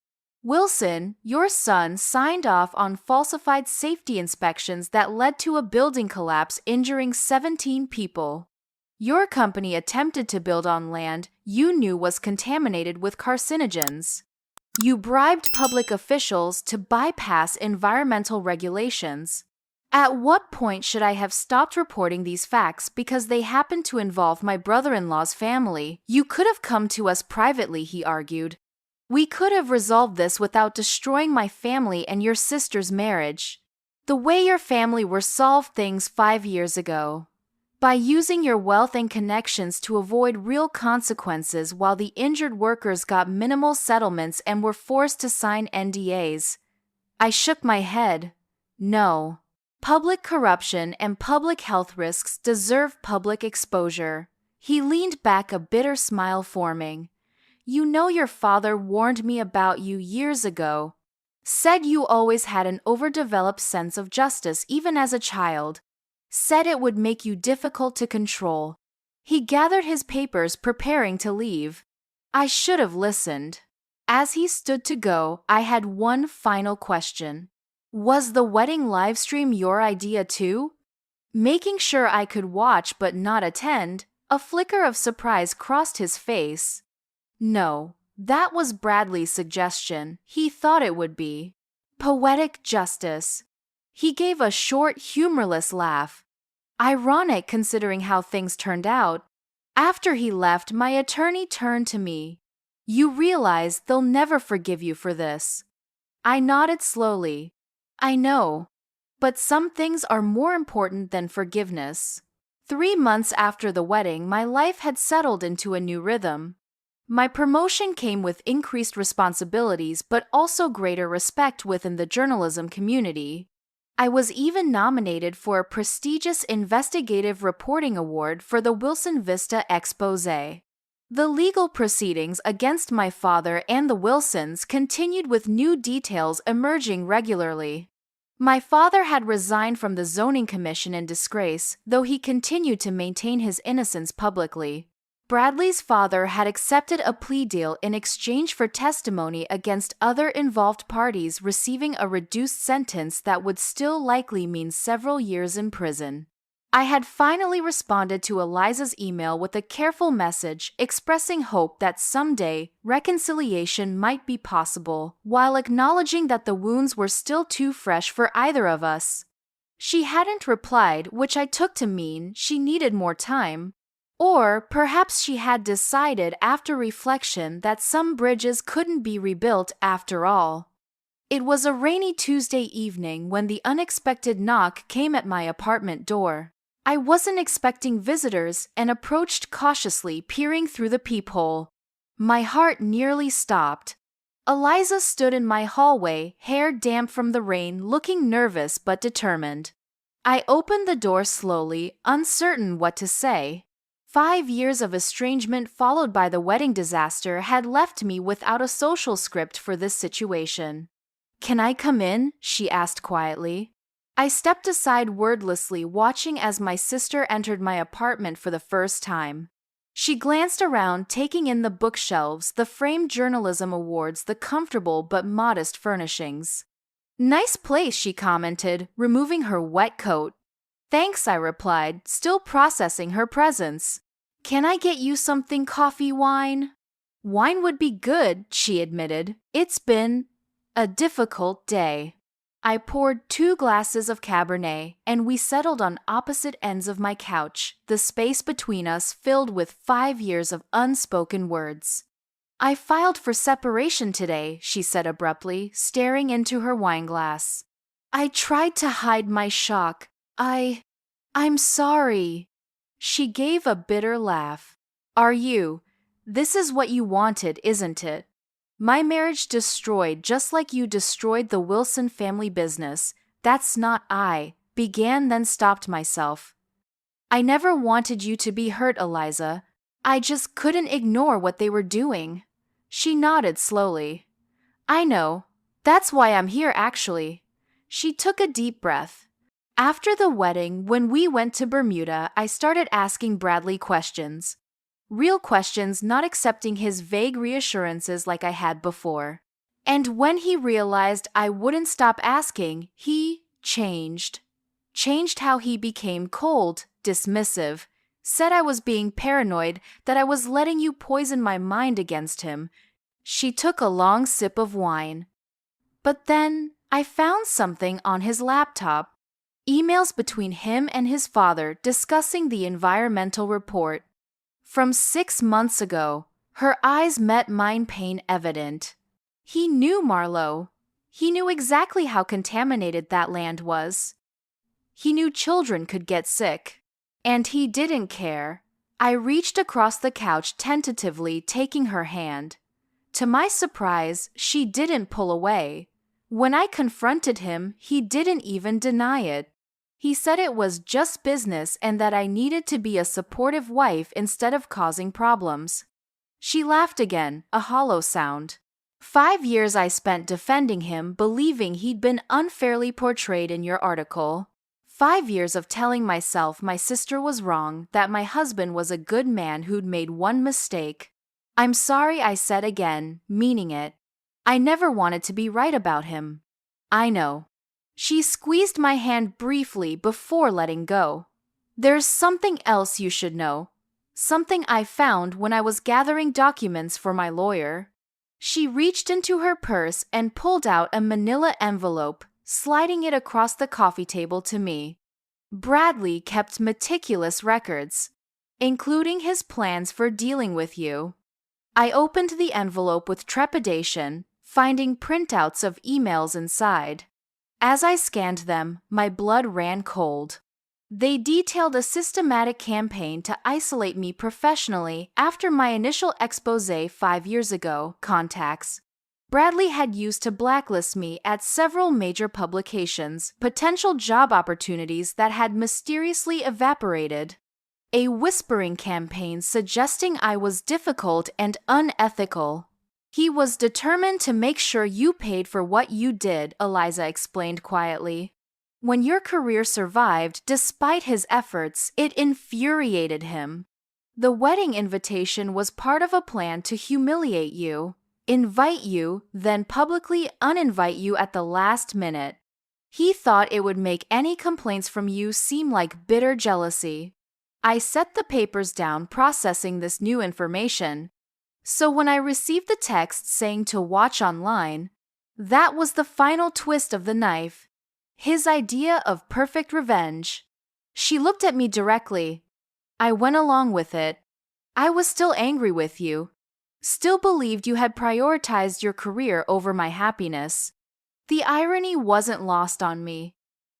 Wilson, your son signed off on falsified safety inspections that led to a building collapse injuring 17 people. Your company attempted to build on land you knew was contaminated with carcinogens. You bribed public officials to bypass environmental regulations. At what point should I have stopped reporting these facts because they happened to involve my brother-in-law's family? You could have come to us privately, he argued. We could have resolved this without destroying my family and your sister's marriage. The way your family were solved things 5 years ago. By using your wealth and connections to avoid real consequences while the injured workers got minimal settlements and were forced to sign NDAs. I shook my head. No. Public corruption and public health risks deserve public exposure. He leaned back, a bitter smile forming. You know your father warned me about you years ago. Said you always had an overdeveloped sense of justice even as a child. Said it would make you difficult to control. He gathered his papers, preparing to leave. I should have listened. As he stood to go, I had one final question. Was the wedding livestream your idea too? Making sure I could watch but not attend, a flicker of surprise crossed his face. No, that was Bradley's suggestion. He thought it would be. Poetic justice. He gave a short, humorless laugh. Ironic considering how things turned out. After he left, my attorney turned to me. You realize they'll never forgive you for this. I nodded slowly. I know. But some things are more important than forgiveness. 3 months after the wedding, my life had settled into a new rhythm. My promotion came with increased responsibilities but also greater respect within the journalism community. I was even nominated for a prestigious investigative reporting award for the Wilson Vista Exposé. The legal proceedings against my father and the Wilsons continued, with new details emerging regularly. My father had resigned from the zoning commission in disgrace, though he continued to maintain his innocence publicly. Bradley's father had accepted a plea deal in exchange for testimony against other involved parties, receiving a reduced sentence that would still likely mean several years in prison. I had finally responded to Eliza's email with a careful message expressing hope that someday reconciliation might be possible, while acknowledging that the wounds were still too fresh for either of us. She hadn't replied, which I took to mean she needed more time. Or perhaps she had decided after reflection that some bridges couldn't be rebuilt after all. It was a rainy Tuesday evening when the unexpected knock came at my apartment door. I wasn't expecting visitors and approached cautiously, peering through the peephole. My heart nearly stopped. Eliza stood in my hallway, hair damp from the rain, looking nervous but determined. I opened the door slowly, uncertain what to say. 5 years of estrangement followed by the wedding disaster had left me without a social script for this situation. "Can I come in?" she asked quietly. I stepped aside wordlessly, watching as my sister entered my apartment for the first time. She glanced around, taking in the bookshelves, the framed journalism awards, the comfortable but modest furnishings. "Nice place," she commented, removing her wet coat. "Thanks," I replied, still processing her presence. "Can I get you something, coffee, wine?" "Wine would be good," she admitted. "It's been a difficult day." I poured 2 glasses of Cabernet, and we settled on opposite ends of my couch, the space between us filled with 5 years of unspoken words. "I filed for separation today," she said abruptly, staring into her wineglass. I tried to hide my shock. I'm sorry." She gave a bitter laugh. "Are you? This is what you wanted, isn't it? My marriage destroyed just like you destroyed the Wilson family business. That's not I," began, then stopped myself. "I never wanted you to be hurt, Eliza. I just couldn't ignore what they were doing." She nodded slowly. "I know. That's why I'm here, actually." She took a deep breath. After the wedding, when we went to Bermuda, I started asking Bradley questions. Real questions, not accepting his vague reassurances like I had before. And when he realized I wouldn't stop asking, he changed. Changed how he became cold, dismissive. Said I was being paranoid, that I was letting you poison my mind against him. She took a long sip of wine. But then I found something on his laptop. Emails between him and his father discussing the environmental report. From 6 months ago, her eyes met mine, pain evident. He knew Marlowe. He knew exactly how contaminated that land was. He knew children could get sick. And he didn't care. I reached across the couch tentatively, taking her hand. To my surprise, she didn't pull away. When I confronted him, he didn't even deny it. He said it was just business and that I needed to be a supportive wife instead of causing problems. She laughed again, a hollow sound. 5 years I spent defending him, believing he'd been unfairly portrayed in your article. 5 years of telling myself my sister was wrong, that my husband was a good man who'd made one mistake. I'm sorry, I said again, meaning it. I never wanted to be right about him. I know. She squeezed my hand briefly before letting go. There's something else you should know. Something I found when I was gathering documents for my lawyer. She reached into her purse and pulled out a manila envelope, sliding it across the coffee table to me. Bradley kept meticulous records, including his plans for dealing with you. I opened the envelope with trepidation, finding printouts of emails inside. As I scanned them, my blood ran cold. They detailed a systematic campaign to isolate me professionally after my initial exposé 5 years ago, contacts Bradley had used to blacklist me at several major publications, potential job opportunities that had mysteriously evaporated. A whispering campaign suggesting I was difficult and unethical. He was determined to make sure you paid for what you did, Eliza explained quietly. When your career survived despite his efforts, it infuriated him. The wedding invitation was part of a plan to humiliate you, invite you, then publicly uninvite you at the last minute. He thought it would make any complaints from you seem like bitter jealousy. I set the papers down, processing this new information. So when I received the text saying to watch online, that was the final twist of the knife. His idea of perfect revenge. She looked at me directly. I went along with it. I was still angry with you. Still believed you had prioritized your career over my happiness. The irony wasn't lost on me.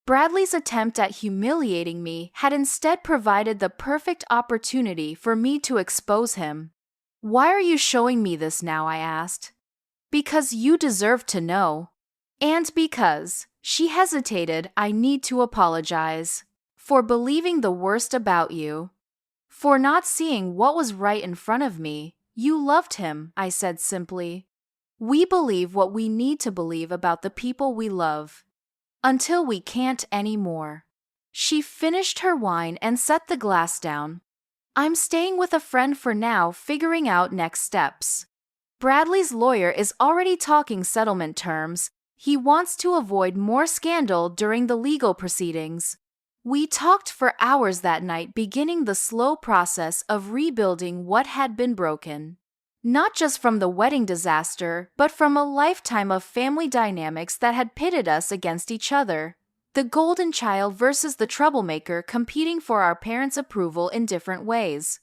Bradley's attempt at humiliating me had instead provided the perfect opportunity for me to expose him. Why are you showing me this now? I asked. Because you deserve to know. And because, she hesitated, I need to apologize. For believing the worst about you. For not seeing what was right in front of me. You loved him, I said simply. We believe what we need to believe about the people we love. Until we can't anymore. She finished her wine and set the glass down. I'm staying with a friend for now, figuring out next steps. Bradley's lawyer is already talking settlement terms. He wants to avoid more scandal during the legal proceedings. We talked for hours that night, beginning the slow process of rebuilding what had been broken. Not just from the wedding disaster, but from a lifetime of family dynamics that had pitted us against each other. The golden child versus the troublemaker competing for our parents' approval in different ways.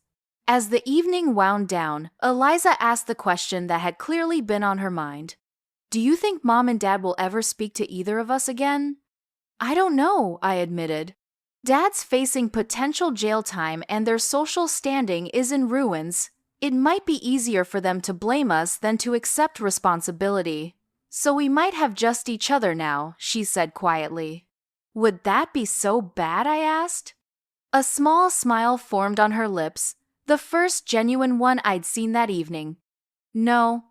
As the evening wound down, Eliza asked the question that had clearly been on her mind. Do you think Mom and Dad will ever speak to either of us again? I don't know, I admitted. Dad's facing potential jail time and their social standing is in ruins. It might be easier for them to blame us than to accept responsibility. So we might have just each other now, she said quietly. Would that be so bad? I asked. A small smile formed on her lips, the first genuine one I'd seen that evening. No,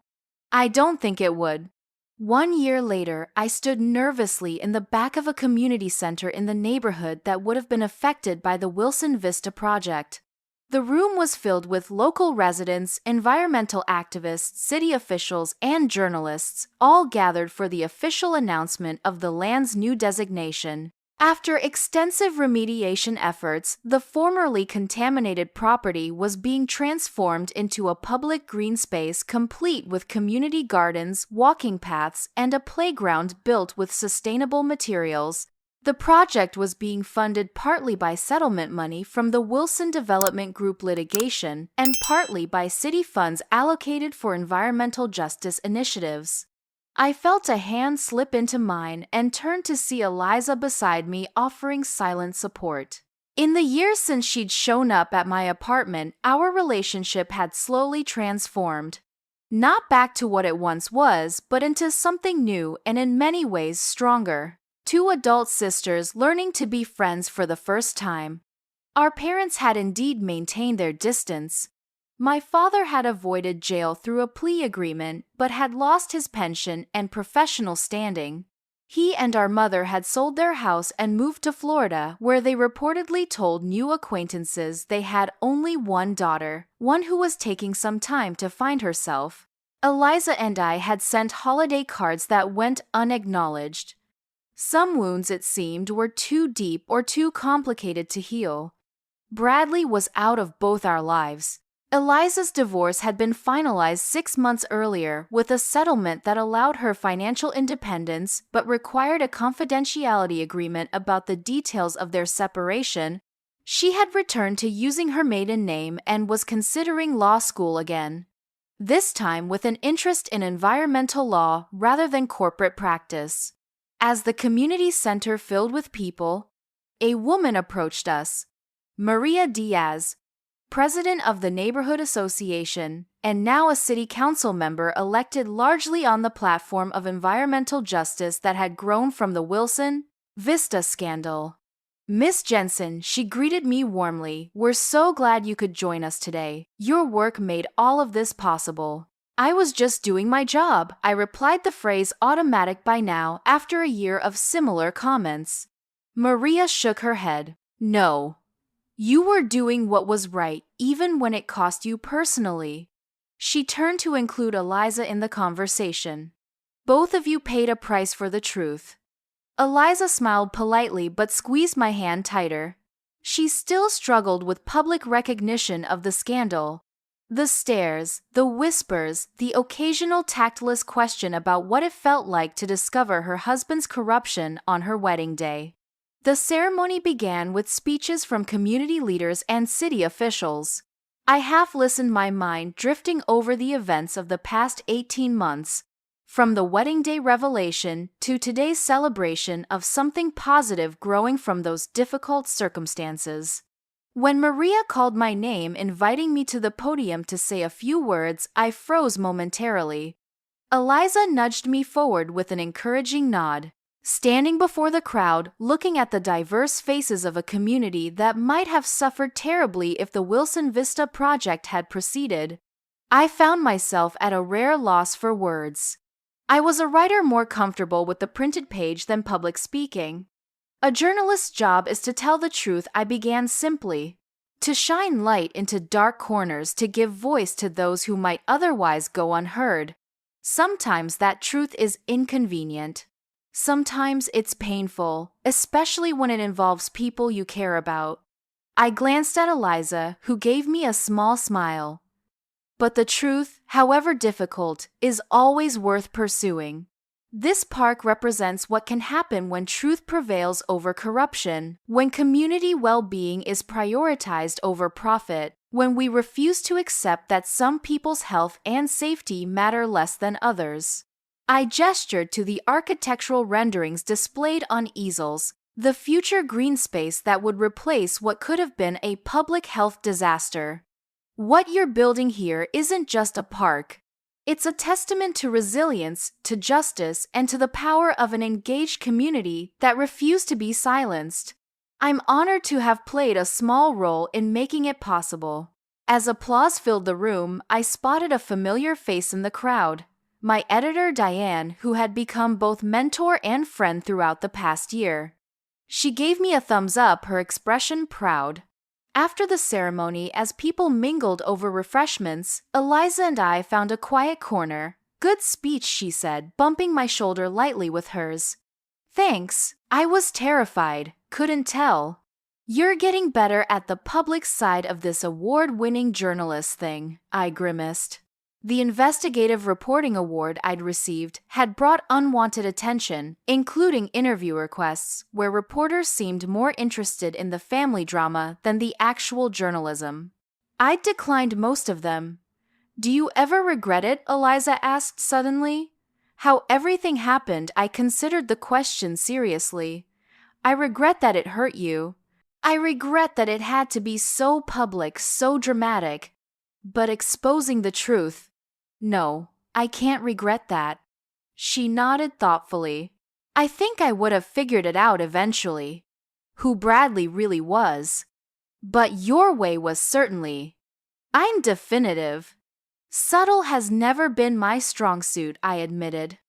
I don't think it would. 1 year later, I stood nervously in the back of a community center in the neighborhood that would have been affected by the Wilson Vista project. The room was filled with local residents, environmental activists, city officials, and journalists, all gathered for the official announcement of the land's new designation. After extensive remediation efforts, the formerly contaminated property was being transformed into a public green space complete with community gardens, walking paths, and a playground built with sustainable materials. The project was being funded partly by settlement money from the Wilson Development Group litigation and partly by city funds allocated for environmental justice initiatives. I felt a hand slip into mine and turned to see Eliza beside me offering silent support. In the years since she'd shown up at my apartment, our relationship had slowly transformed. Not back to what it once was, but into something new and in many ways stronger. Two adult sisters learning to be friends for the first time. Our parents had indeed maintained their distance. My father had avoided jail through a plea agreement but had lost his pension and professional standing. He and our mother had sold their house and moved to Florida, where they reportedly told new acquaintances they had only one daughter, one who was taking some time to find herself. Eliza and I had sent holiday cards that went unacknowledged. Some wounds, it seemed, were too deep or too complicated to heal. Bradley was out of both our lives. Eliza's divorce had been finalized 6 months earlier with a settlement that allowed her financial independence but required a confidentiality agreement about the details of their separation. She had returned to using her maiden name and was considering law school again. This time with an interest in environmental law rather than corporate practice. As the community center filled with people, a woman approached us. Maria Diaz, president of the neighborhood association, and now a city council member elected largely on the platform of environmental justice that had grown from the Wilson Vista scandal. Miss Jensen, she greeted me warmly. We're so glad you could join us today. Your work made all of this possible. I was just doing my job, I replied, the phrase automatic by now after a year of similar comments. Maria shook her head. No. You were doing what was right, even when it cost you personally. She turned to include Eliza in the conversation. Both of you paid a price for the truth. Eliza smiled politely but squeezed my hand tighter. She still struggled with public recognition of the scandal. The stares, the whispers, the occasional tactless question about what it felt like to discover her husband's corruption on her wedding day. The ceremony began with speeches from community leaders and city officials. I half listened, my mind drifting over the events of the past 18 months, from the wedding day revelation to today's celebration of something positive growing from those difficult circumstances. When Maria called my name, inviting me to the podium to say a few words, I froze momentarily. Eliza nudged me forward with an encouraging nod. Standing before the crowd, looking at the diverse faces of a community that might have suffered terribly if the Wilson Vista project had proceeded, I found myself at a rare loss for words. I was a writer more comfortable with the printed page than public speaking. A journalist's job is to tell the truth, I began simply. To shine light into dark corners, to give voice to those who might otherwise go unheard. Sometimes that truth is inconvenient. Sometimes it's painful, especially when it involves people you care about. I glanced at Eliza, who gave me a small smile. But the truth, however difficult, is always worth pursuing. This park represents what can happen when truth prevails over corruption, when community well-being is prioritized over profit, when we refuse to accept that some people's health and safety matter less than others. I gestured to the architectural renderings displayed on easels, the future green space that would replace what could have been a public health disaster. What you're building here isn't just a park. It's a testament to resilience, to justice, and to the power of an engaged community that refused to be silenced. I'm honored to have played a small role in making it possible. As applause filled the room, I spotted a familiar face in the crowd. My editor, Diane, who had become both mentor and friend throughout the past year. She gave me a thumbs up, her expression proud. After the ceremony, as people mingled over refreshments, Eliza and I found a quiet corner. Good speech, she said, bumping my shoulder lightly with hers. Thanks. I was terrified, couldn't tell. You're getting better at the public side of this award-winning journalist thing, I grimaced. The investigative reporting award I'd received had brought unwanted attention, including interview requests where reporters seemed more interested in the family drama than the actual journalism. I'd declined most of them. Do you ever regret it? Eliza asked suddenly. How everything happened, I considered the question seriously. I regret that it hurt you. I regret that it had to be so public, so dramatic. But exposing the truth, no, I can't regret that. She nodded thoughtfully. I think I would have figured it out eventually. Who Bradley really was. But your way was certainly. I'm definitive. Subtle has never been my strong suit, I admitted.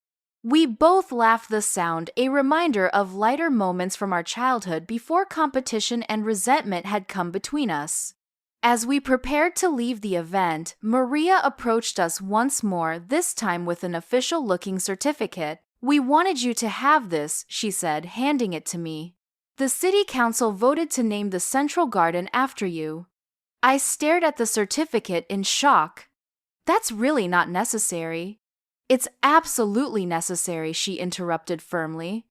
We both laughed, the sound a reminder of lighter moments from our childhood before competition and resentment had come between us. As we prepared to leave the event, Maria approached us once more, this time with an official-looking certificate. We wanted you to have this, she said, handing it to me. The city council voted to name the central garden after you. I stared at the certificate in shock. That's really not necessary. It's absolutely necessary, she interrupted firmly.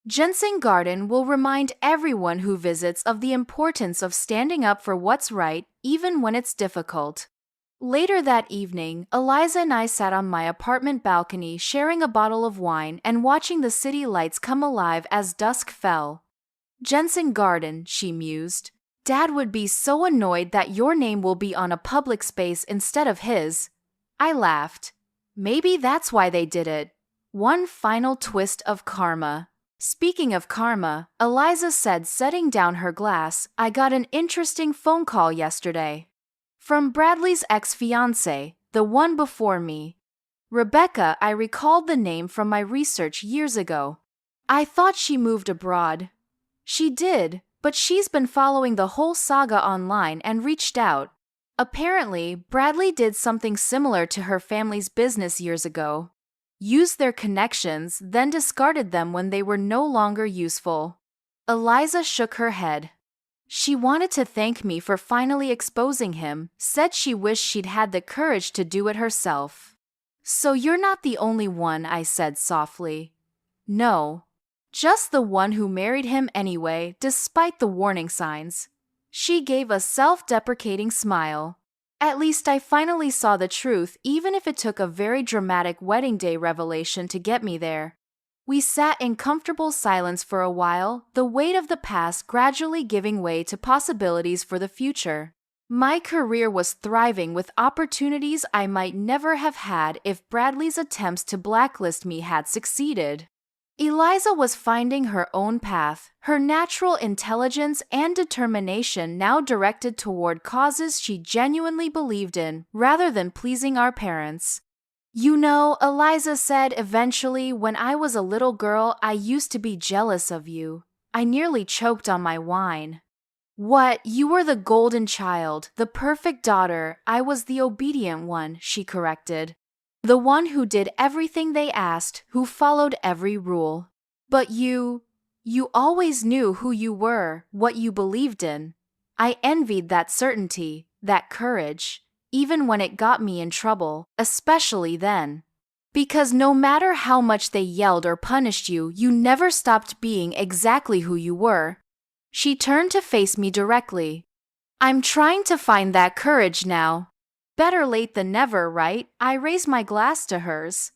Jensen Garden will remind everyone who visits of the importance of standing up for what's right, even when it's difficult. Later that evening, Eliza and I sat on my apartment balcony sharing a bottle of wine and watching the city lights come alive as dusk fell. Jensen Garden, she mused. Dad would be so annoyed that your name will be on a public space instead of his. I laughed. Maybe that's why they did it. One final twist of karma. Speaking of karma, Eliza said, setting down her glass, I got an interesting phone call yesterday. From Bradley's ex-fiancée, the one before me. Rebecca, I recalled the name from my research years ago. I thought she moved abroad. She did, but she's been following the whole saga online and reached out. Apparently, Bradley did something similar to her family's business years ago. Used their connections, then discarded them when they were no longer useful. Eliza shook her head. She wanted to thank me for finally exposing him, said she wished she'd had the courage to do it herself. So you're not the only one, I said softly. No. Just the one who married him anyway, despite the warning signs. She gave a self-deprecating smile. At least I finally saw the truth, even if it took a very dramatic wedding day revelation to get me there. We sat in comfortable silence for a while, the weight of the past gradually giving way to possibilities for the future. My career was thriving with opportunities I might never have had if Bradley's attempts to blacklist me had succeeded. Eliza was finding her own path, her natural intelligence and determination now directed toward causes she genuinely believed in, rather than pleasing our parents. You know, Eliza said eventually, when I was a little girl, I used to be jealous of you. I nearly choked on my wine. What, you were the golden child, the perfect daughter, I was the obedient one, she corrected. The one who did everything they asked, who followed every rule. But you always knew who you were, what you believed in. I envied that certainty, that courage, even when it got me in trouble, especially then. Because no matter how much they yelled or punished you, you never stopped being exactly who you were. She turned to face me directly. I'm trying to find that courage now. Better late than never, right? I raised my glass to hers.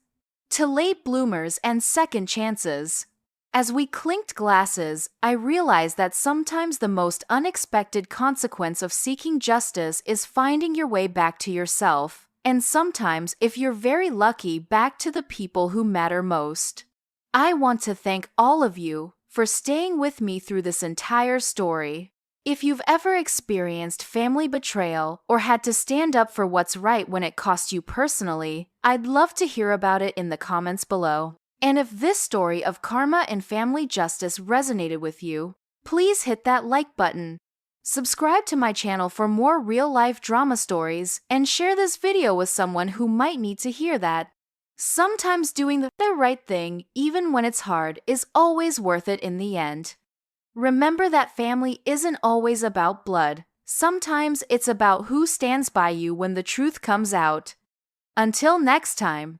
To late bloomers and second chances. As we clinked glasses, I realized that sometimes the most unexpected consequence of seeking justice is finding your way back to yourself, and sometimes, if you're very lucky, back to the people who matter most. I want to thank all of you for staying with me through this entire story. If you've ever experienced family betrayal or had to stand up for what's right when it cost you personally, I'd love to hear about it in the comments below. And if this story of karma and family justice resonated with you, please hit that like button. Subscribe to my channel for more real-life drama stories and share this video with someone who might need to hear that. Sometimes doing the right thing, even when it's hard, is always worth it in the end. Remember that family isn't always about blood. Sometimes it's about who stands by you when the truth comes out. Until next time.